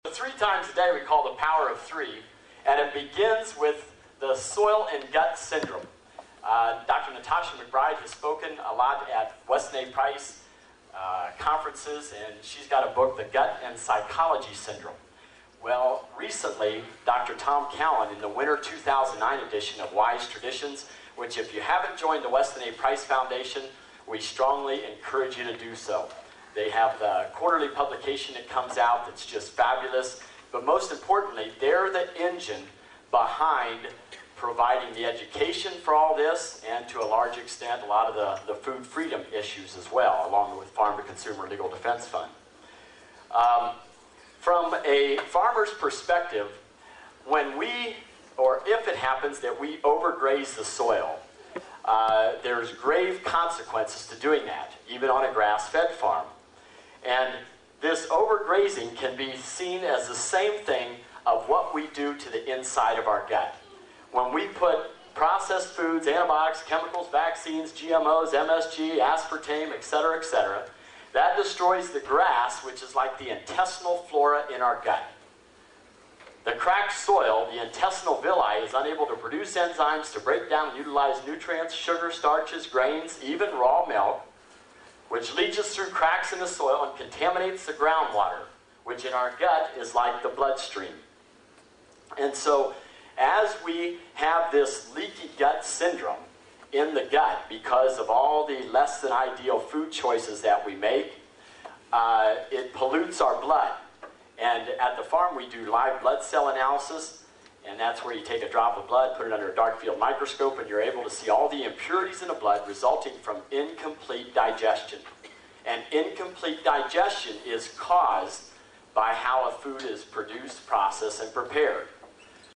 3 times a day we call the power of 3, and it begins with the soil and gut syndrome. Dr. Natasha McBride has spoken a lot at Weston A. Price conferences, and she's got a book, The Gut and Psychology Syndrome. Well, recently, Dr. Tom Callan, in the winter 2009 edition of Wise Traditions, which if you haven't joined the Weston A. Price Foundation, we strongly encourage you to do so. They have the quarterly publication that comes out that's just fabulous, but most importantly, they're the engine behind providing the education for all this, and to a large extent, a lot of the food freedom issues as well, along with Farm to Consumer Legal Defense Fund. From a farmer's perspective, when we, or if it happens that we overgraze the soil, there's grave consequences to doing that, even on a grass-fed farm. And this overgrazing can be seen as the same thing of what we do to the inside of our gut. When we put processed foods, antibiotics, chemicals, vaccines, GMOs, MSG, aspartame, etc., that destroys the grass, which is like the intestinal flora in our gut. The cracked soil, the intestinal villi, is unable to produce enzymes to break down and utilize nutrients, sugar, starches, grains, even raw milk, which leaches through cracks in the soil and contaminates the groundwater, which in our gut is like the bloodstream. And so, as we have this leaky gut syndrome in the gut because of all the less than ideal food choices that we make, it pollutes our blood. And at the farm we do live blood cell analysis, and that's where you take a drop of blood, put it under a dark field microscope, and you're able to see all the impurities in the blood resulting from incomplete digestion. And incomplete digestion is caused by how a food is produced, processed, and prepared.